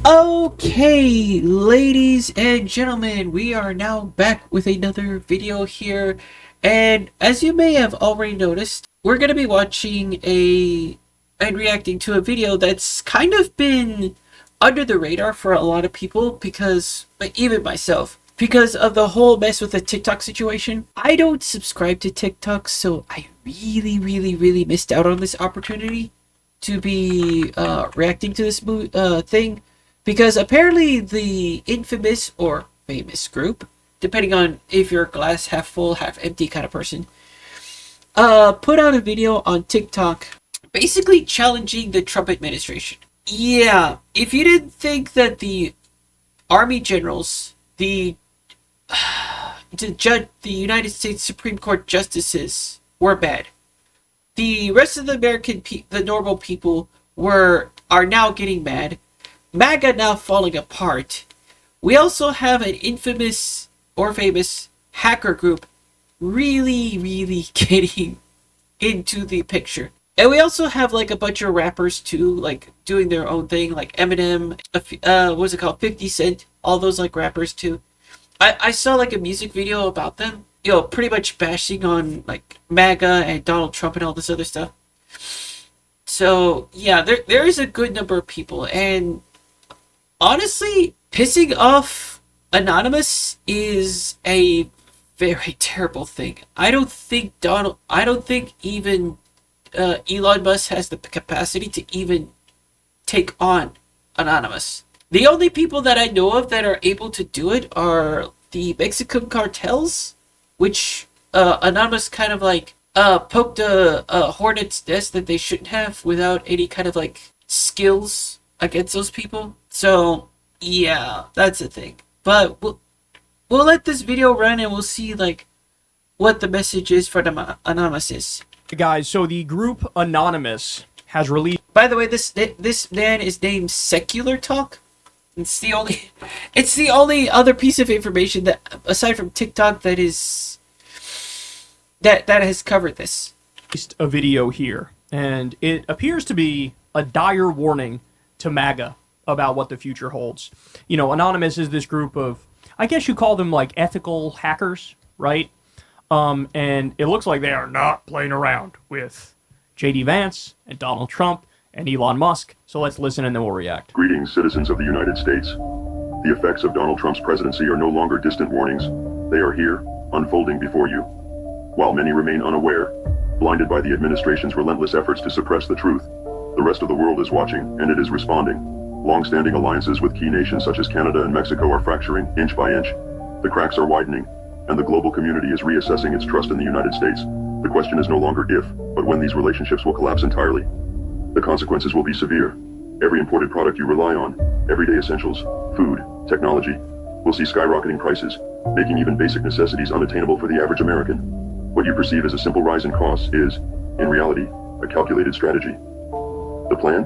Okay, ladies and gentlemen, we are now back with another video here, and as you may have already noticed, we're going to be watching and reacting to a video that's kind of been under the radar for a lot of people because, even myself, because of the whole mess with the TikTok situation. I don't subscribe to TikTok, so I really missed out on this opportunity to be reacting to this thing. Because apparently the infamous or famous group, depending on if you're a glass half full, half empty kind of person, put out a video on TikTok basically challenging the Trump administration. Yeah, if you didn't think that the army generals, the United States Supreme Court justices were bad, the rest of the the normal people are now getting mad. Maga now falling apart. We also have an infamous or famous hacker group really getting into the picture. And we also have like a bunch of rappers too, like doing their own thing, like Eminem, what's it called, 50 Cent, all those like rappers too. I saw like a music video about them, pretty much bashing on like Maga and Donald Trump and all this other stuff. So yeah, there is a good number of people, and honestly, pissing off Anonymous is a very terrible thing. I don't think even Elon Musk has the capacity to even take on Anonymous. The only people that I know of that are able to do it are the Mexican cartels, which Anonymous kind of like poked a hornet's nest that they shouldn't have without any kind of like skills against those people. So yeah, that's the thing. But we'll let this video run and we'll see like what the message is for the Anonymous is. Guys, so the group Anonymous has released. By the way, this man is named Secular Talk. It's the only other piece of information that, aside from TikTok, that has covered this. A video here, and it appears to be a dire warning to MAGA about what the future holds. Anonymous is this group of, I guess you call them like ethical hackers, right? And it looks like they are not playing around with J.D. Vance and Donald Trump and Elon Musk. So let's listen and then we'll react. Greetings, citizens of the United States. The effects of Donald Trump's presidency are no longer distant warnings. They are here, unfolding before you. While many remain unaware, blinded by the administration's relentless efforts to suppress the truth, the rest of the world is watching, and it is responding. Long-standing alliances with key nations such as Canada and Mexico are fracturing inch by inch. The cracks are widening, and the global community is reassessing its trust in the United States. The question is no longer if, but when these relationships will collapse entirely. The consequences will be severe. Every imported product you rely on, everyday essentials, food, technology, will see skyrocketing prices, making even basic necessities unattainable for the average American. What you perceive as a simple rise in costs is, in reality, a calculated strategy. The plan?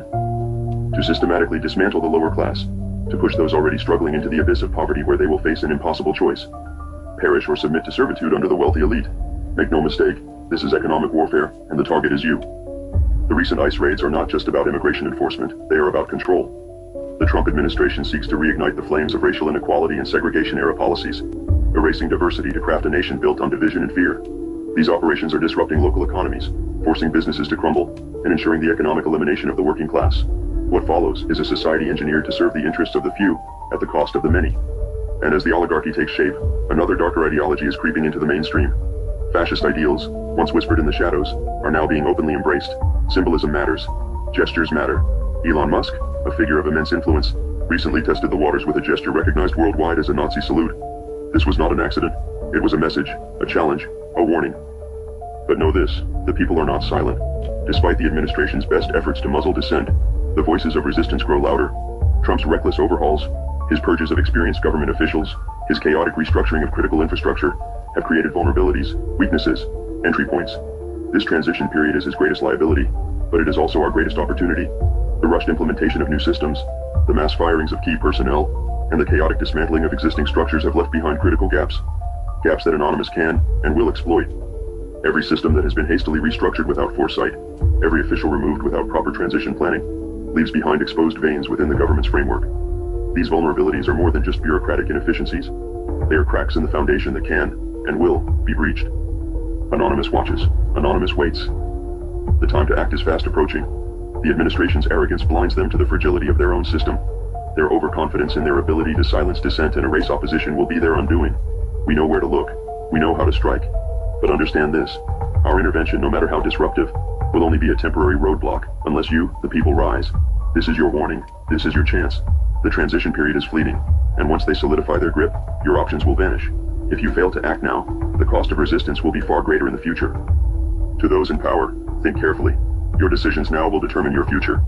To systematically dismantle the lower class, to push those already struggling into the abyss of poverty where they will face an impossible choice. Perish or submit to servitude under the wealthy elite. Make no mistake, this is economic warfare, and the target is you. The recent ICE raids are not just about immigration enforcement, they are about control. The Trump administration seeks to reignite the flames of racial inequality and segregation-era policies, erasing diversity to craft a nation built on division and fear. These operations are disrupting local economies, forcing businesses to crumble, and ensuring the economic elimination of the working class. What follows is a society engineered to serve the interests of the few at the cost of the many. And as the oligarchy takes shape, another darker ideology is creeping into the mainstream. Fascist ideals, once whispered in the shadows, are now being openly embraced. Symbolism matters. Gestures matter. Elon Musk, a figure of immense influence, recently tested the waters with a gesture recognized worldwide as a Nazi salute. This was not an accident. It was a message, a challenge, a warning. But know this, the people are not silent. Despite the administration's best efforts to muzzle dissent, the voices of resistance grow louder. Trump's reckless overhauls, his purges of experienced government officials, his chaotic restructuring of critical infrastructure, have created vulnerabilities, weaknesses, entry points. This transition period is his greatest liability, but it is also our greatest opportunity. The rushed implementation of new systems, the mass firings of key personnel, and the chaotic dismantling of existing structures have left behind critical gaps. Gaps that Anonymous can and will exploit. Every system that has been hastily restructured without foresight, every official removed without proper transition planning, leaves behind exposed veins within the government's framework. These vulnerabilities are more than just bureaucratic inefficiencies. They are cracks in the foundation that can, and will, be breached. Anonymous watches. Anonymous waits. The time to act is fast approaching. The administration's arrogance blinds them to the fragility of their own system. Their overconfidence in their ability to silence dissent and erase opposition will be their undoing. We know where to look. We know how to strike. But understand this. Our intervention, no matter how disruptive, will only be a temporary roadblock unless you, the people, rise. This is your warning. This is your chance. The transition period is fleeting, and once they solidify their grip, your options will vanish. If you fail to act now, the cost of resistance will be far greater in the future. To those in power, think carefully. Your decisions now will determine your future.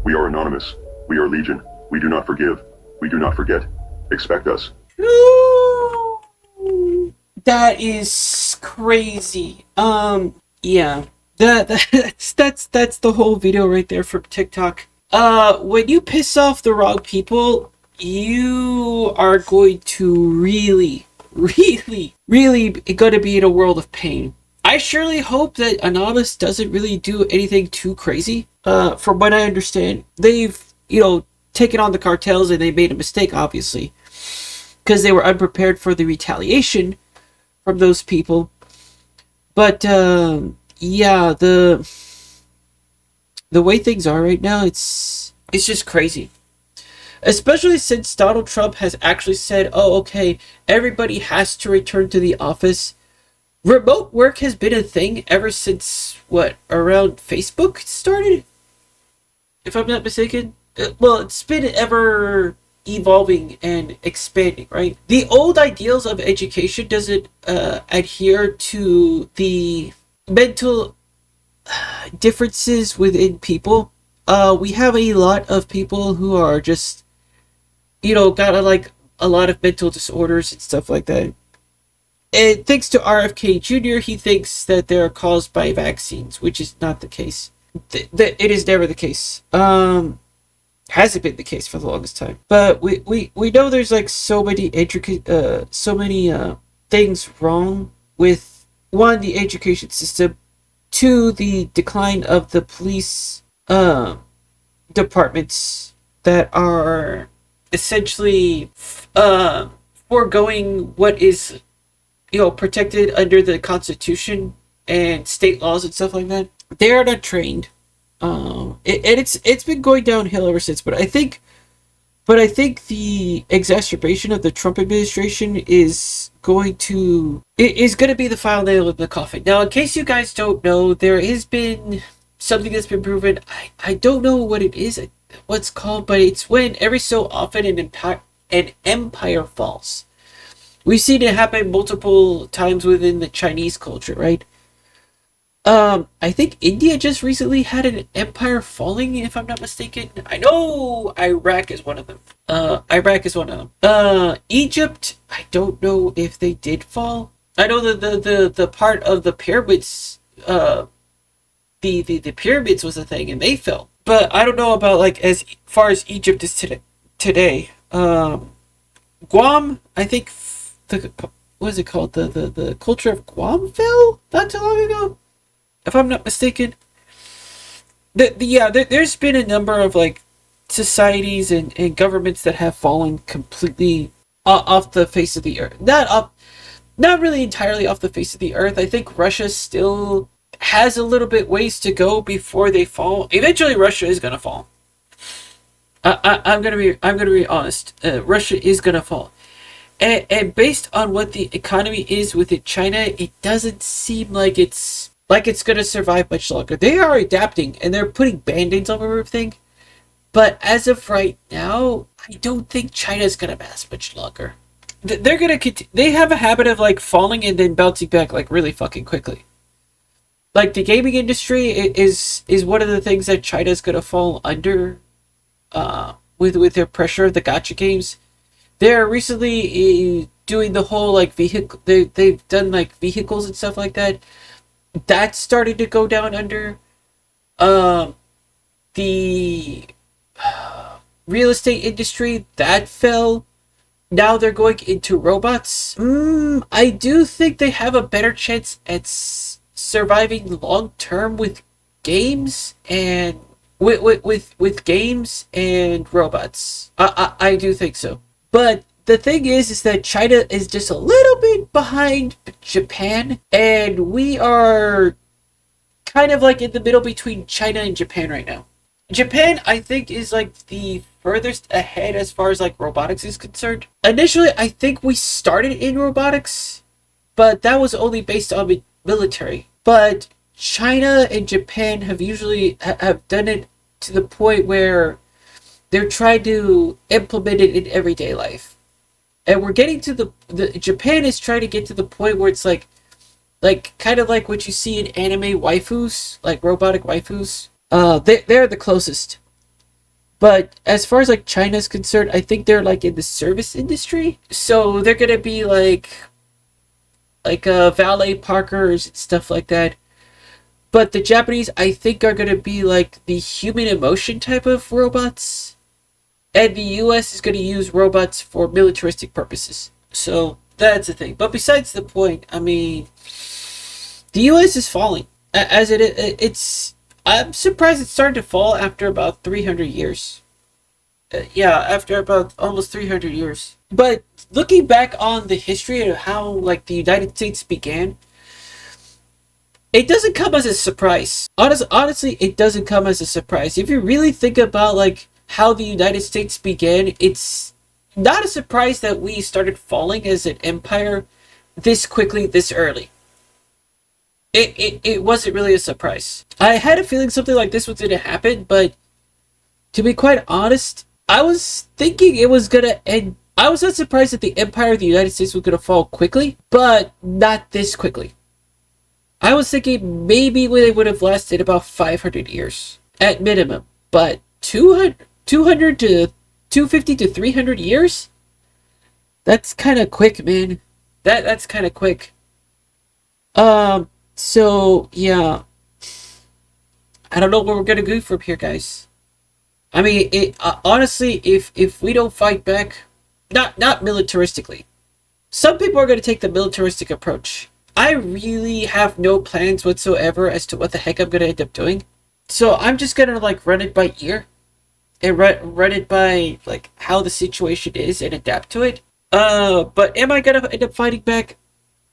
We are anonymous. We are legion. We do not forgive. We do not forget. Expect us. That is crazy. Yeah. That's the whole video right there from TikTok. When you piss off the wrong people, you are going to really gonna be in a world of pain. I surely hope that Anonymous doesn't really do anything too crazy. From what I understand, they've, taken on the cartels and they made a mistake, obviously, because they were unprepared for the retaliation from those people. But, yeah, the way things are right now, it's just crazy. Especially since Donald Trump has actually said, oh, okay, everybody has to return to the office. Remote work has been a thing ever since, around Facebook started? If I'm not mistaken. Well, it's been ever evolving and expanding, right? The old ideals of education doesn't adhere to the mental differences within people. We have a lot of people who are just, got a lot of mental disorders and stuff like that. And thanks to RFK Jr., he thinks that they're caused by vaccines, which is not the case. It is never the case. Hasn't been the case for the longest time. But we know there's so many things wrong with, one, the education system, two, the decline of the police departments that are essentially foregoing what is protected under the Constitution and state laws and stuff like that. They are not trained. It's been going downhill ever since. But I think the exacerbation of the Trump administration is going to be the final nail in the coffin. Now, in case you guys don't know, there has been something that's been proven. I don't know what it is, what's called, but it's when every so often an empire falls. We've seen it happen multiple times within the Chinese culture, right? I think India just recently had an empire falling, if I'm not mistaken. I know Iraq is one of them. Egypt, I don't know if they did fall. I know the part of the pyramids, the pyramids was a thing and they fell. But I don't know about as far as Egypt is today. Guam, I think what is it called? The culture of Guam fell not too long ago, if I'm not mistaken. There's been a number of societies and governments that have fallen completely off the face of the earth. Not really entirely off the face of the earth. I think Russia still has a little bit ways to go before they fall. Eventually, Russia is gonna fall. I'm gonna be honest. Russia is gonna fall. And based on what the economy is within China, it doesn't seem like it's going to survive much longer. They are adapting, and they're putting band-aids on everything. But as of right now, I don't think China's going to last much longer. They're going to they have a habit of falling and then bouncing back really fucking quickly. The gaming industry is one of the things that China's going to fall under with their pressure of the gacha games. They're recently doing the whole vehicle. They've done vehicles and stuff like that. That's starting to go down under. The real estate industry, that fell. Now they're going into robots. I do think they have a better chance at surviving long term with games and with games and robots. I do think so. But the thing is that China is just a little bit behind Japan, and we are kind of like in the middle between China and Japan right now. Japan, I think, is like the furthest ahead as far as like robotics is concerned. Initially, I think we started in robotics, but that was only based on military. But China and Japan have usually have done it to the point where they're trying to implement it in everyday life. And we're getting to the Japan is trying to get to the point where it's like kind of like what you see in anime waifus, like robotic waifus. They're the closest. But as far as like China's concerned, I think they're like in the service industry. So they're gonna be like valet parkers and stuff like that. But the Japanese, I think, are gonna be like the human emotion type of robots. And the US is gonna use robots for militaristic purposes. So that's the thing. But besides the point, I mean, the US is falling. As it's I'm surprised it started to fall after about 300 years. Yeah, after about almost 300 years. But looking back on the history of how like the United States began, it doesn't come as a surprise. Honestly, it doesn't come as a surprise. If you really think about like how the United States began, it's not a surprise that we started falling as an empire this quickly, this early. It wasn't really a surprise. I had a feeling something like this was going to happen, but to be quite honest, I was thinking it was going to end. I was not surprised that the empire of the United States was going to fall quickly, but not this quickly. I was thinking maybe they would have lasted about 500 years at minimum, but 200 to 250 to 300 years? That's kind of quick, man. That's kind of quick. So, yeah. I don't know where we're gonna go from here, guys. I mean, honestly, if we don't fight back, not militaristically. Some people are gonna take the militaristic approach. I really have no plans whatsoever as to what the heck I'm gonna end up doing. So I'm just gonna like run it by ear. And run it by like how the situation is and adapt to it. But am I gonna end up fighting back?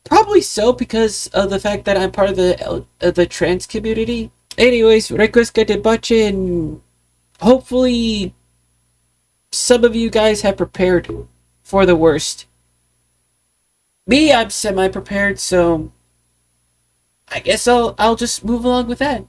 Probably so, because of the fact that I'm part of the trans community. Anyways, request get bache, and hopefully some of you guys have prepared for the worst. Me, I'm semi-prepared, so I guess I'll just move along with that.